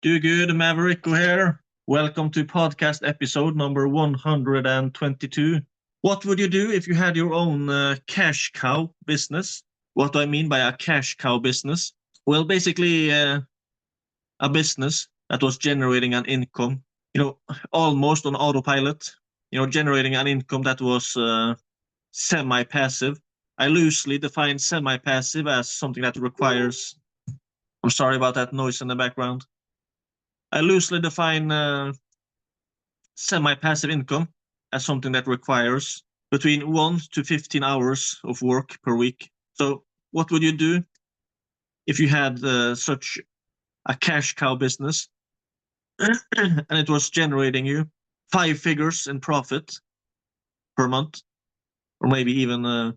Do good, Maverick here. Welcome to podcast episode number 122. What would you do if you had your own cash cow business? What do I mean by a cash cow business? Well, basically, a business that was generating an income, almost on autopilot, generating an income that was semi passive. I loosely define semi passive as something that requires. I'm sorry about that noise in the background. I loosely define semi-passive income as something that requires between 1 to 15 hours of work per week. So what would you do if you had such a cash cow business and it was generating you 5 figures in profit per month, or maybe even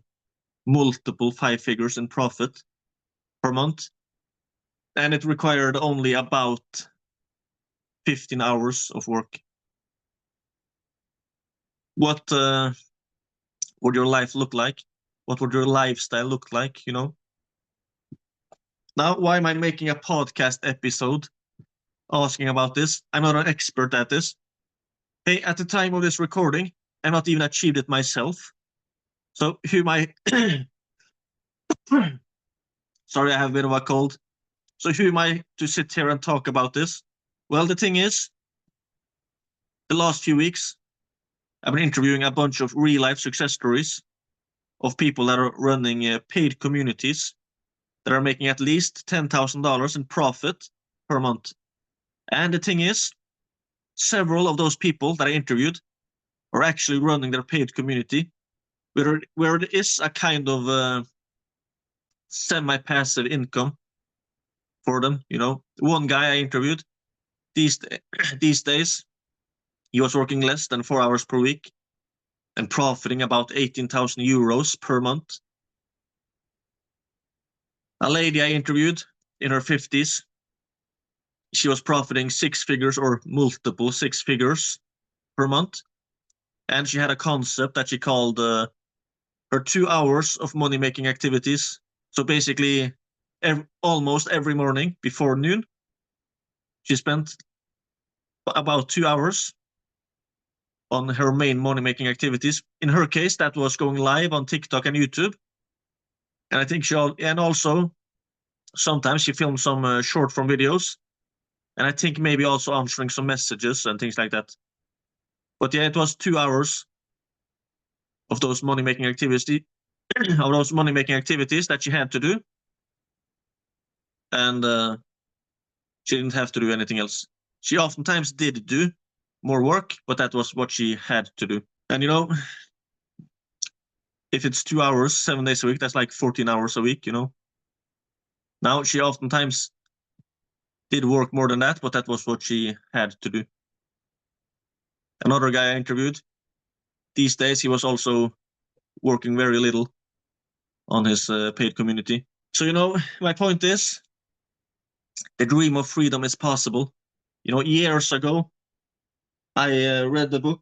multiple 5 figures in profit per month, and it required only about 15 hours of work? What would your life look like? What would your lifestyle look like, Now, why am I making a podcast episode asking about this? I'm not an expert at this. Hey, at the time of this recording, I've not even achieved it myself. So who am I? Sorry, I have a bit of a cold. So who am I to sit here and talk about this? Well, the thing is, the last few weeks, I've been interviewing a bunch of real-life success stories of people that are running paid communities that are making at least $10,000 in profit per month. And the thing is, several of those people that I interviewed are actually running their paid community where there is a kind of semi-passive income for them. One guy I interviewed, these days, he was working less than 4 hours per week and profiting about 18,000 euros per month. A lady I interviewed in her 50s, she was profiting 6 figures or multiple 6 figures per month. And she had a concept that she called her 2 hours of money-making activities. So basically, almost every morning before noon, she spent about 2 hours on her main money-making activities. In her case, that was going live on TikTok and YouTube. And I think and also sometimes she filmed some short form videos. And I think maybe also answering some messages and things like that. But yeah, it was 2 hours of those money-making activities, that she had to do. And she didn't have to do anything else. She oftentimes did do more work, but that was what she had to do. And if it's 2 hours, 7 days a week, that's like 14 hours a week, Now, she oftentimes did work more than that, but that was what she had to do. Another guy I interviewed, these days he was also working very little on his paid community. So, my point is, the dream of freedom is possible. Years ago, I read the book,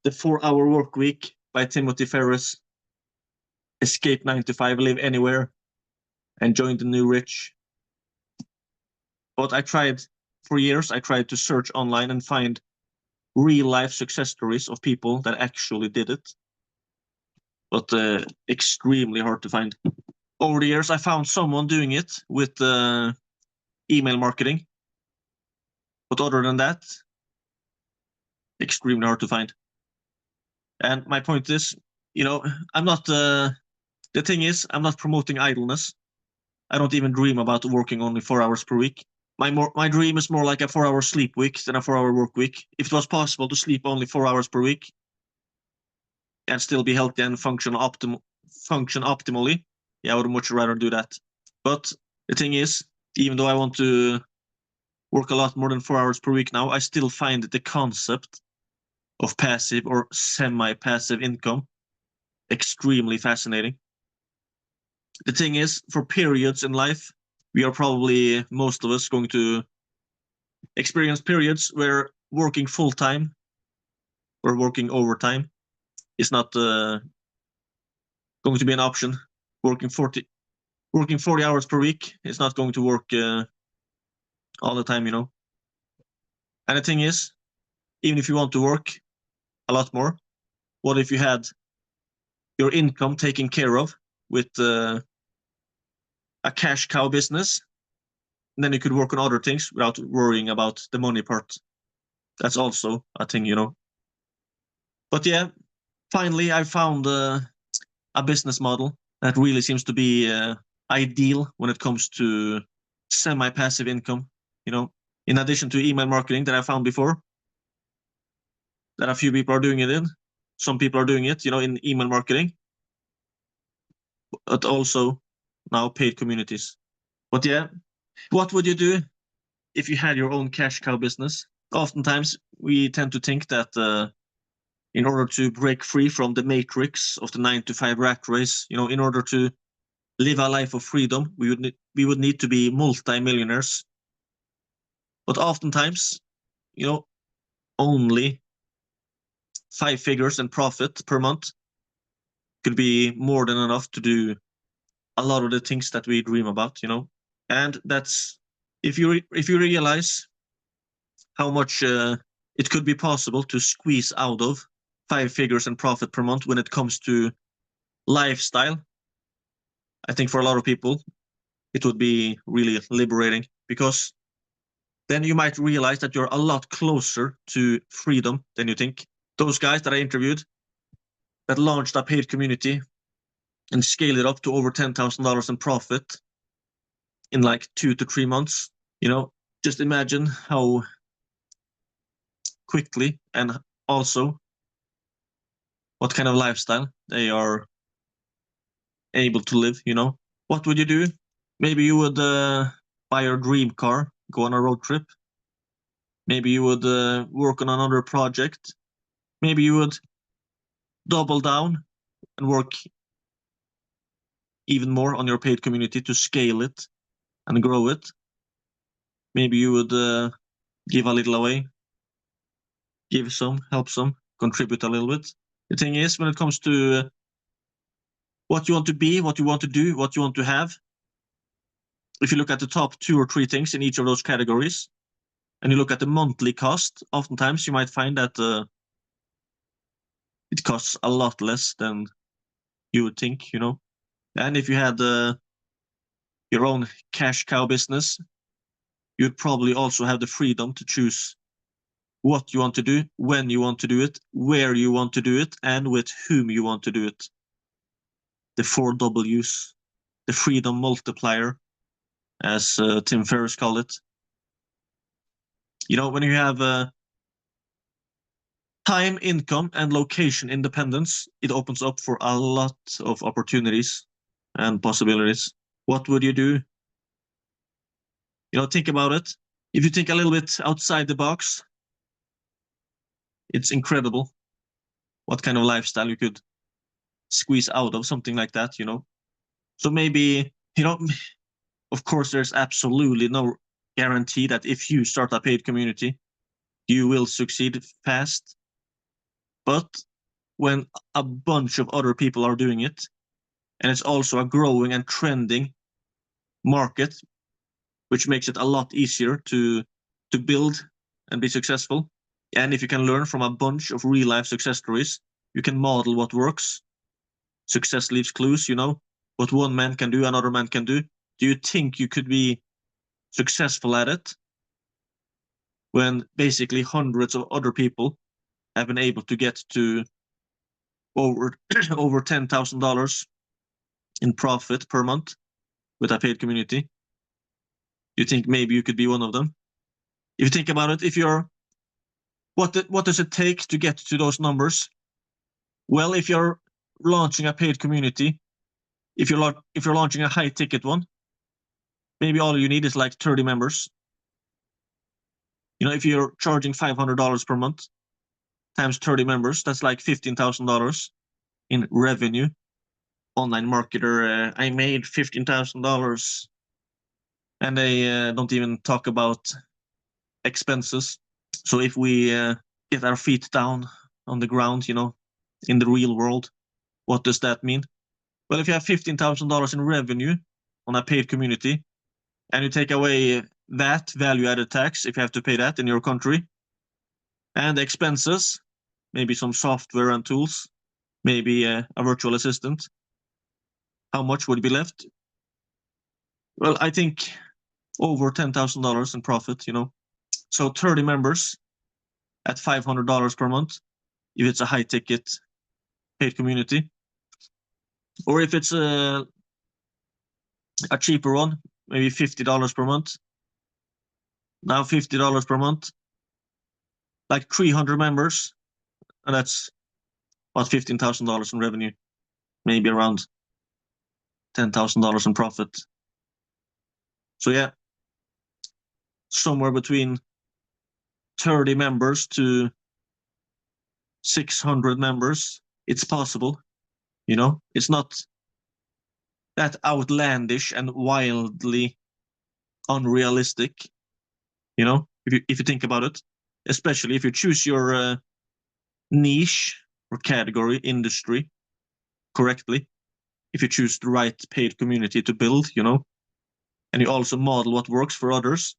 The 4-Hour Workweek by Timothy Ferriss. Escape 9 to 5, live anywhere, and join the new rich. But for years, I tried to search online and find real-life success stories of people that actually did it. But extremely hard to find. Over the years, I found someone doing it with email marketing. But other than that, extremely hard to find. And my point is, I'm not... the thing is, I'm not promoting idleness. I don't even dream about working only 4 hours per week. My dream is more like a 4-hour sleep week than a 4-hour work week. If it was possible to sleep only 4 hours per week and still be healthy and function optimally, yeah, I would much rather do that. But the thing is, even though I want to work a lot more than 4 hours per week now, I still find the concept of passive or semi-passive income extremely fascinating. The thing is, for periods in life, we are probably, most of us, going to experience periods where working full-time or working overtime is not going to be an option. Working 40 hours per week is not going to work all the time, you know. And the thing is, even if you want to work a lot more, what if you had your income taken care of with a cash cow business? And then you could work on other things without worrying about the money part. That's also a thing, you know. But yeah, finally I found a business model that really seems to be ideal when it comes to semi-passive income, you know. In addition to email marketing that I found before, that a few people are doing it in. Some people are doing it, you know, in email marketing, but also now paid communities. But yeah, what would you do if you had your own cash cow business? Oftentimes, we tend to think that in order to break free from the matrix of the 9-to-5 rat race, you know, in order to live a life of freedom, we would need to be multi-millionaires. But oftentimes, you know, only 5 figures in profit per month could be more than enough to do a lot of the things that we dream about, you know. And that's if you realize how much it could be possible to squeeze out of 5 figures in profit per month when it comes to lifestyle, I think for a lot of people it would be really liberating, because then you might realize that you're a lot closer to freedom than you think. Those guys that I interviewed that launched a paid community and scaled it up to over $10,000 in profit in like 2 to 3 months, you know, just imagine how quickly and also what kind of lifestyle they are able to live, you know. What would you do? Maybe you would buy your dream car, go on a road trip. Maybe you would work on another project. Maybe you would double down and work even more on your paid community to scale it and grow it. Maybe you would give a little away, give some, help some, contribute a little bit. The thing is, when it comes to what you want to be, what you want to do, what you want to have, if you look at the top 2 or 3 things in each of those categories, and you look at the monthly cost, oftentimes you might find that it costs a lot less than you would think, you know. And if you had your own cash cow business, you'd probably also have the freedom to choose what you want to do, when you want to do it, where you want to do it, and with whom you want to do it. The 4 Ws, the freedom multiplier, as Tim Ferriss called it. You know, when you have time, income, and location independence, it opens up for a lot of opportunities and possibilities. What would you do? You know, think about it. If you think a little bit outside the box, it's incredible what kind of lifestyle you could squeeze out of something like that, you know. So maybe, you know, of course, there's absolutely no guarantee that if you start a paid community, you will succeed fast. But when a bunch of other people are doing it, and it's also a growing and trending market, which makes it a lot easier to build and be successful. And if you can learn from a bunch of real life success stories, you can model what works. Success leaves clues, you know. What one man can do, another man can do. Do you think you could be successful at it when basically hundreds of other people have been able to get to over over $10,000 in profit per month with a paid community? You think maybe you could be one of them? If you think about it, if you're what does it take to get to those numbers? Well, if you're launching a paid community, if you're launching a high ticket one, maybe all you need is like 30 members. You know, if you're charging $500 per month times 30 members, that's like $15,000 in revenue. Online marketer, I made $15,000, and they don't even talk about expenses. So if we get our feet down on the ground, you know, in the real world, what does that mean? Well, if you have $15,000 in revenue on a paid community, and you take away VAT, value-added tax, if you have to pay that in your country, and expenses, maybe some software and tools, maybe a virtual assistant. How much would be left? Well, I think over $10,000 in profit, you know. So 30 members at $500 per month, if it's a high ticket paid community. Or if it's a cheaper one, maybe $50 per month. Now $50 per month, like 300 members, and that's about $15,000 in revenue, maybe around $10,000 in profit. So yeah, somewhere between 30 members to 600 members, it's possible. You know, it's not that outlandish and wildly unrealistic. You know, if you think about it, especially if you choose your niche or category, industry correctly, if you choose the right paid community to build, you know, and you also model what works for others,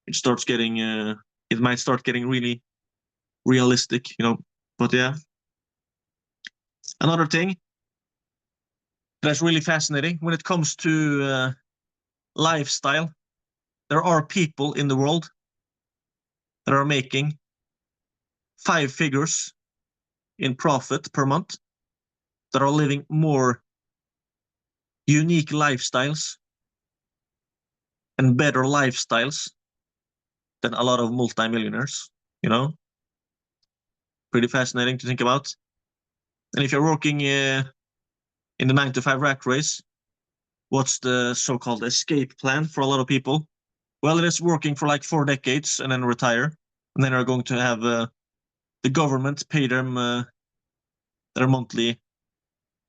it starts getting it might start getting really realistic, you know. But yeah, another thing that's really fascinating when it comes to lifestyle, there are people in the world that are making 5 figures in profit per month, that are living more unique lifestyles and better lifestyles than a lot of multimillionaires, you know. Pretty fascinating to think about. And if you're working in the 9-to-5 rat race, what's the so-called escape plan for a lot of people? Well, it is working for like 4 decades and then retire, and then are going to have the government pay them their monthly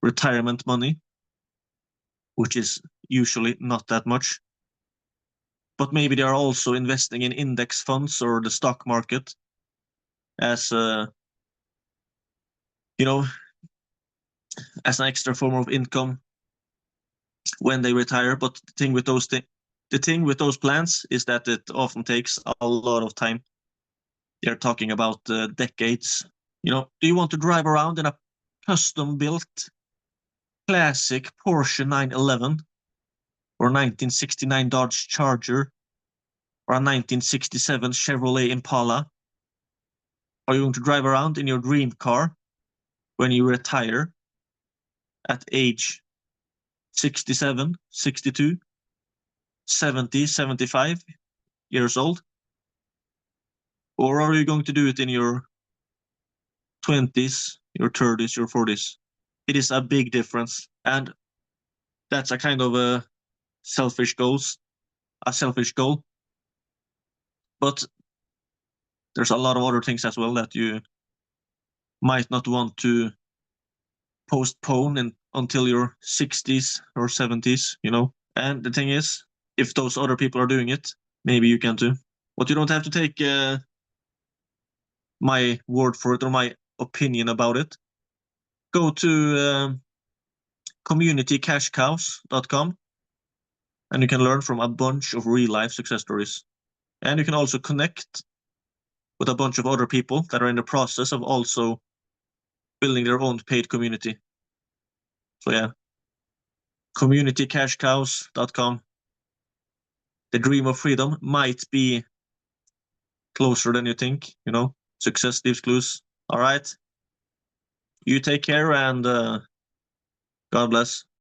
retirement money, which is usually not that much. But maybe they are also investing in index funds or the stock market as you know, as an extra form of income when they retire. But the thing with those plans is that it often takes a lot of time. They're talking about decades. You know, do you want to drive around in a custom-built classic Porsche 911 or 1969 Dodge Charger or a 1967 Chevrolet Impala? Are you going to drive around in your dream car when you retire at age 67, 62, 70, 75 years old? Or are you going to do it in your 20s, your 30s, your 40s? It is a big difference. And that's a kind of a selfish goal. But there's a lot of other things as well that you might not want to postpone until your 60s or 70s, you know. And the thing is, if those other people are doing it, maybe you can too. But you don't have to take my word for it or my opinion about it. Go to communitycashcows.com and you can learn from a bunch of real life success stories. And you can also connect with a bunch of other people that are in the process of also building their own paid community. So yeah, communitycashcows.com. The dream of freedom might be closer than you think, you know. Success leaves clues. All right. You take care and God bless.